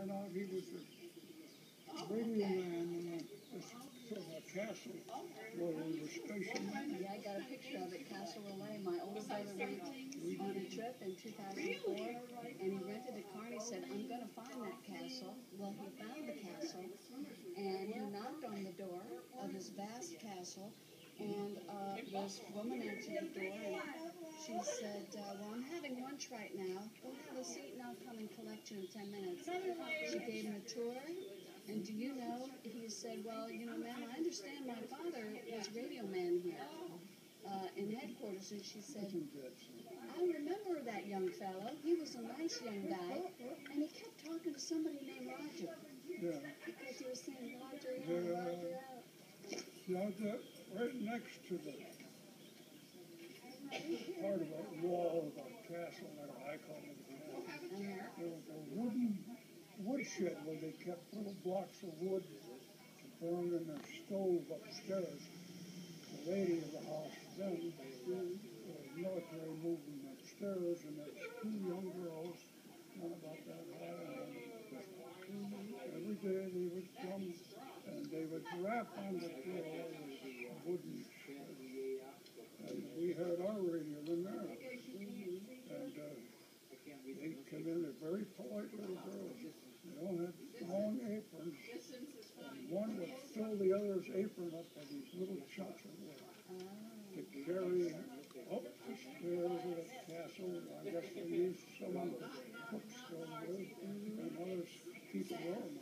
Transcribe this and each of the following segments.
find out he was a radio man in a sort of a castle where we were stationed. Yeah, I got a picture of it, Castle Relay. My older brother went on a trip in 2004, and he rented a car, and he said, I'm going to find that castle. Well, he found the castle, and he knocked on the door of this vast castle, and this woman answered the door, and she said, well, I'm having lunch right now. Go have a seat, and I'll come and collect you in 10 minutes. She gave him a tour. And do you know, he said, well, you know, ma'am, I understand my father was radio man here in headquarters. And she said, I remember that young fellow. He was a nice young guy. And he kept talking to somebody named Roger. Yeah. Because he was saying, Roger in, Roger out. Yeah, right next to the part of a wall of a castle, I call it a castle, there was a wooden woodshed where they kept little blocks of wood to burn in their stove upstairs. The lady of the house then, the military moved them upstairs, and there was two young girls, one about that high, and every day they would come and they would rap on the floor with a wooden shed. And we had our radio in there. And they come in, they're very polite little girls. They all had long aprons, and one would fill the other's apron up with these little chunks of wood to carry up the stairs of the castle. I guess they used some of the cooks still wood, and others keep it warm.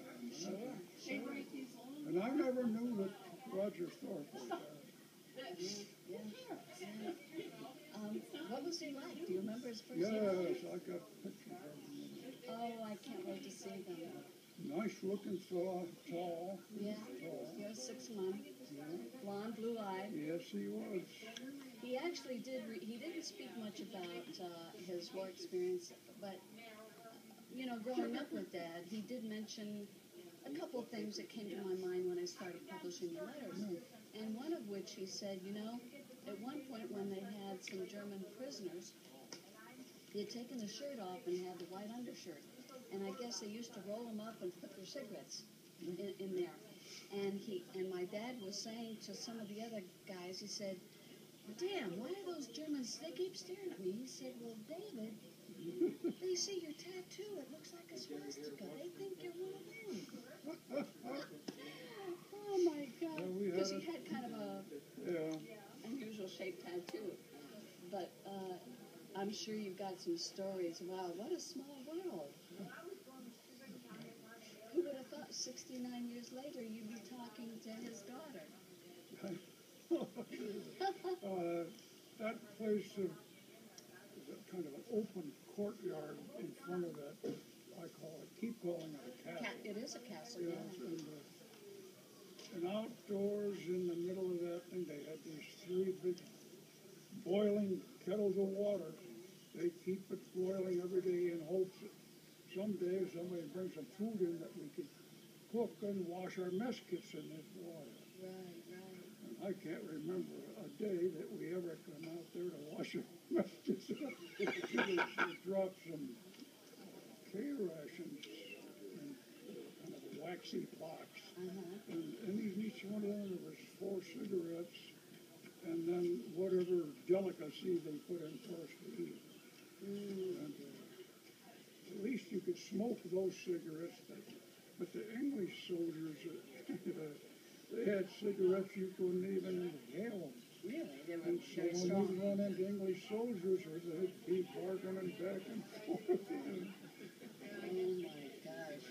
And I never knew that Roger Thorpe was there. What was he like? Do you remember his first Yes, name? I got pictures of him. Oh, I can't wait to see them. Nice looking fellow, tall. Yeah, Tall. he was 6'1", Yeah. blonde, blue-eyed. Yes, he was. He actually he didn't speak much about his war experience, but, you know, growing up with Dad, he did mention a couple of things that came to my mind when I started publishing the letters. And one of which he said, you know, at one point when they had some German prisoners, he had taken the shirt off and had the white undershirt. And I guess they used to roll them up and put their cigarettes in there. And my dad was saying to some of the other guys, he said, damn, why are those Germans, they keep staring at me. He said, well, David, they see your tattoo. It looks like a swastika. They think you're one of them. Oh, my God. Because he had kind of a unusual shaped tattoo. But I'm sure you've got some stories. Wow, what a small world. Who would have thought 69 years later you'd be talking to his daughter? That place is a kind of an open courtyard in front of that, keep calling it a castle. It is a castle, Yes, and outdoors in the middle of that thing, they had these three big boiling kettles of water. They keep it boiling every day in hopes that someday somebody brings some food in that we could cook and wash our mess kits in this water. Right. And I can't remember a day that we ever come out there to wash our mess kits. They dropped some K-rations in kind of a waxy box. And in each one of them there was 4 cigarettes and then whatever delicacy they put in for us to eat. And at least you could smoke those cigarettes, but the English soldiers, they had cigarettes you couldn't even inhale. Really? They were And so very when strong. you run into English soldiers, they'd be barking and back and forth.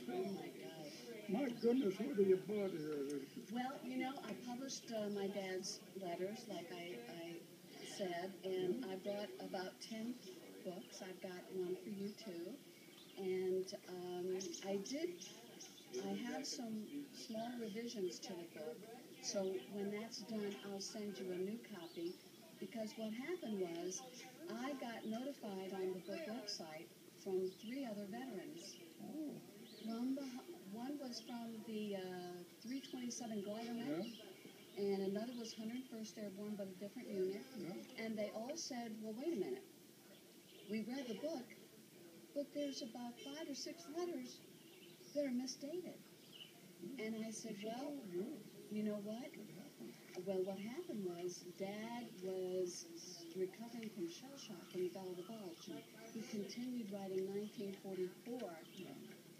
Oh, my gosh. My goodness, what have you bought here? Well, you know, I published my dad's letters, like I said, and I brought about 10 books. I've got one for you, too. And I have some small revisions to the book. So when that's done, I'll send you a new copy. Because what happened was, I got notified on the book website from 3 other veterans. One was from the 327 Gliderman, and another was 101st Airborne, but a different unit. And they all said, well, wait a minute. We read the book, but there's about 5 or 6 letters that are misdated. And I said, well, you know what? Well, what happened was Dad was recovering from shell shock when he fell out of the bulge. He continued writing 1944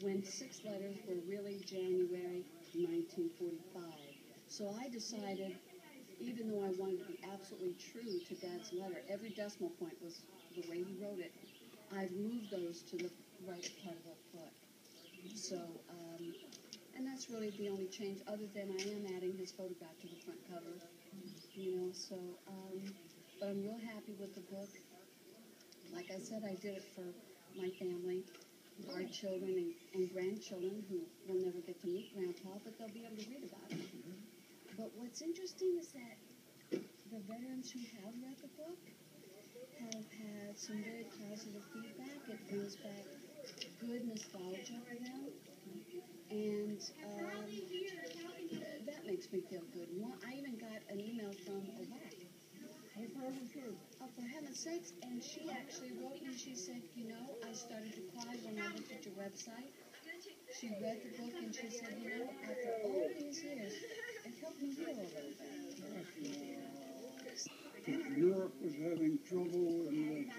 when 6 letters were really January 1945. So I decided, even though I wanted to be absolutely true to Dad's letter, every decimal point was the way he wrote it. I've moved those to the right part of the book. So, and that's really the only change, other than I am adding his photograph to the front cover, you know, so, but I'm real happy with the book. Like I said, I did it for my family, our children and grandchildren who will never get to meet Grandpa, but they'll be able to read about it. But what's interesting is that the veterans who have read the book have had some very positive feedback. It brings back good nostalgia for them. And that makes me feel good. I even got an email from a WAC. Oh, for heaven's sakes. And she actually wrote me, she said, you know, I started to cry when I looked at your website. She read the book and she said, you know, after all these years, it helped me heal a little bit. Europe was having trouble, and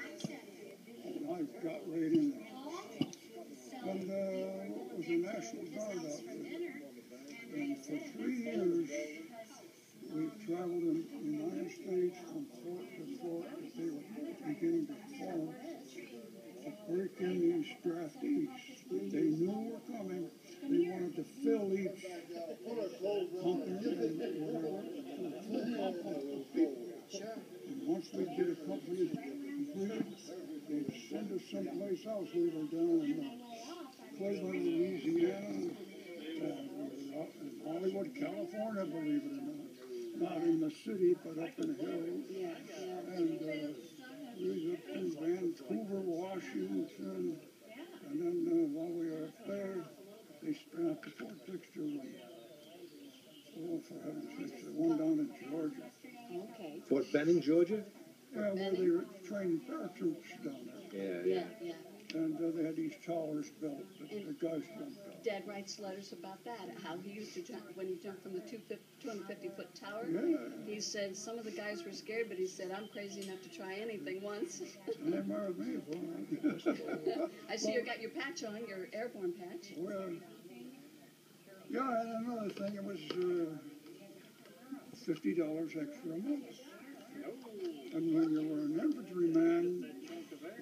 I got right in there. And it was a National Guard outfit. And for 3 years, we traveled in the United States from fort to fort as they were beginning to form, to break in these draftees. They knew were coming. They wanted to fill each company and whatever to full up of people. And once we get a company completed, they'd send us someplace else. We were down in Cleveland, Louisiana, and we were out in Hollywood, California, believe it or not. Not in the city, but up in the hills. And we was up in Vancouver, Washington, and then while we were up there, they sent out to Fort Dexter. Oh, for heaven's sakes, one down in Georgia. Okay. Fort Benning, Georgia? Yeah, where they were training paratroops down there. Yeah. And they had these towers built that the guys jumped out. Dad writes letters about that, how he used to jump, when he jumped from the 250-foot tower. Yeah. He said some of the guys were scared, but he said, I'm crazy enough to try anything once. And they married me. Well, I see you got your patch on, your Airborne patch. well, yeah, and another thing, it was $50 extra a month. And when you were an infantryman,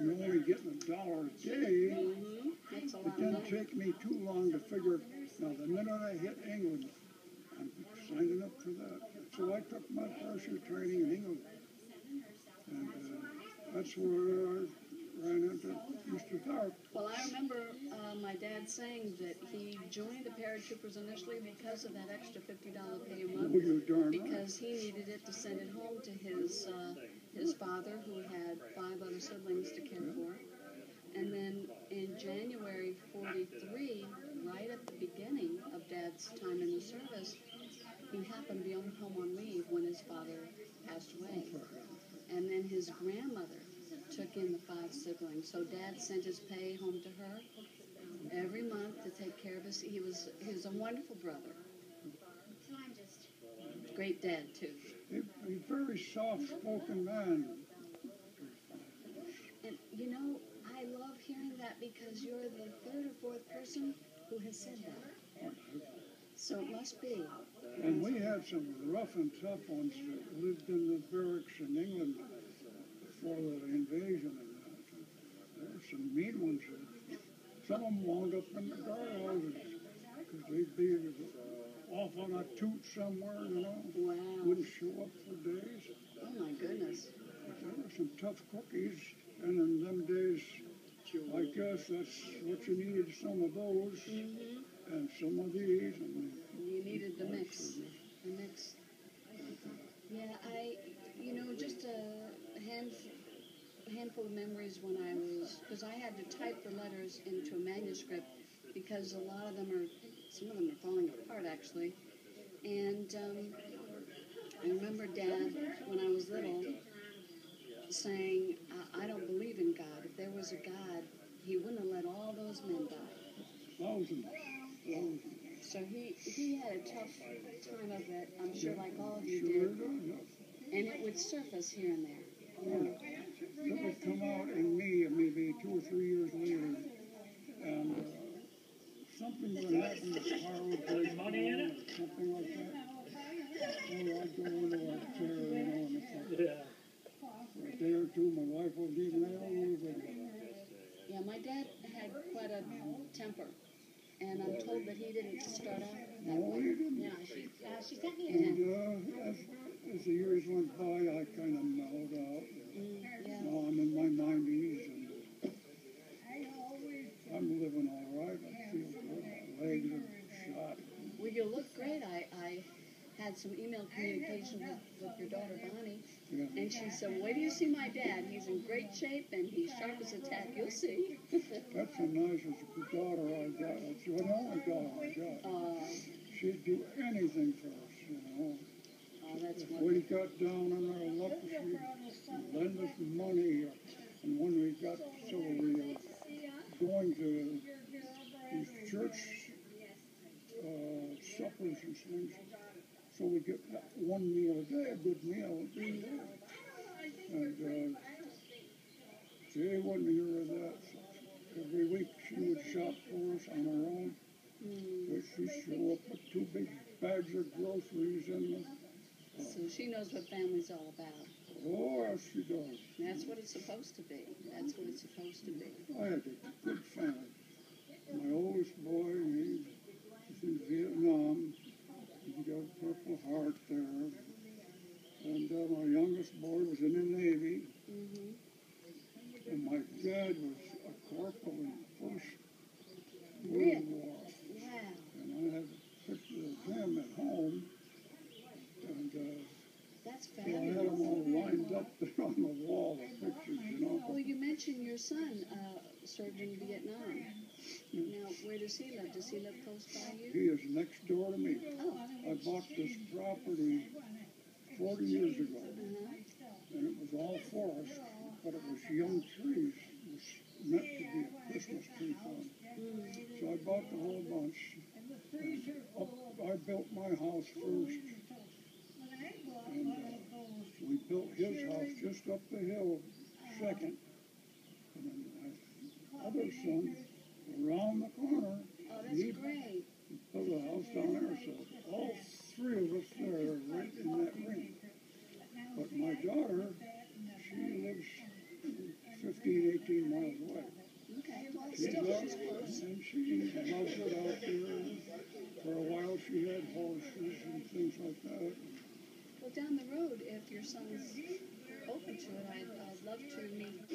you're only getting $1 a day. That's a lot It of didn't money. take me too long to figure, now the minute I hit England, I'm signing up for that. So I took my parachute training in England. And that's where I ran into Mr. Tharp. Well, I remember my dad saying that he joined the paratroopers initially because of that extra $50 pay a month. Oh, you're darn right. Because he needed it to send it home to his father, who had 5 other siblings to care for. And then in January '43, right at the beginning of Dad's time in the service, he happened to be home on leave when his father passed away. And then his grandmother took in the 5 siblings. So Dad sent his pay home to her every month to take care of us. He was a wonderful brother. Great dad, too. He's a very soft-spoken man. And, you know, I love hearing that because you're the 3rd or 4th person who has said that. So it must be. And we had some rough and tough ones that lived in the barracks in England before the invasion and that. There were some mean ones. Some of them wound up in the guardhouses because they'd be off on a toot somewhere, you know. Wow. Wouldn't show up for days. Oh, my goodness. But there were some tough cookies. And in them days, I guess that's what you needed, some of those and some of these. And you needed the mix. The mix. Yeah, just a handful of memories when I was, because I had to type the letters into a manuscript because some of them are falling apart actually. And I remember Dad, when I was little, saying, I don't believe in God. If there was a God, he wouldn't have let all those men die. Thousands. Yeah. So he had a tough time of it, I'm sure, like all of you Sure did. does. And it would surface here and there. It would come out in me maybe 2 or 3 years later, and something would happen to Harle break down or something like that. Oh, I'd go into a chair, and it's like, for a day or two, my wife wasn't even able to move it. Yeah, my dad had quite a temper, and I'm told that he didn't start out that No, way. he didn't. Yeah, she sent me a And temper. as the years went by, I kind of mellowed out. Yeah. Now I'm in my 90s, and I'm living all right. I feel good. My legs are shot. Well, you look great. I had some email communication with your daughter, Bonnie, Yeah. and she said, wait till you see my dad. He's in great shape, and he's sharp as a tack. You'll see. That's the nicest daughter I got. That's the only daughter I got. She'd do anything for us, you know. Oh, that's If wonderful. we got down on our luck, she'd lend us money. And when we got so we were going to these church suppers and things, so we get one meal a day, a good meal would be there. And she wouldn't hear of that. So every week she would shop for us on her own. She'd show up with 2 big bags of groceries in them. So she knows what family's all about. Oh, yes, she does. That's what it's supposed to be. That's what it's supposed to be. I had a good family. My oldest boy, he's in Vietnam. He's got a Purple Heart there. And my youngest boy was in the Navy. And my dad was a corporal in the First World War. Wow. And I have a picture of him at home. And That's so I had them fabulous. all lined up there on the wall, the pictures, you know. Well, you mentioned your son served in Vietnam. Now, where does he live? Does he live close by you? He is next door to me. Oh. I bought this property 40 years ago, and it was all forest, but it was young trees. It was meant to be a Christmas tree farm. So I bought the whole bunch. I built my house first, and we built his house just up the hill second, and then my other son around the corner. Oh, that's great. He built a house down there, so all 3 of us there right in that ring. But my daughter, she lives 15, 18 miles away. Okay, well, She still, loves she's it, close. and she loves it out there. For a while she had horses and things like that. Well, down the road, if your son's open to it, I'd love to meet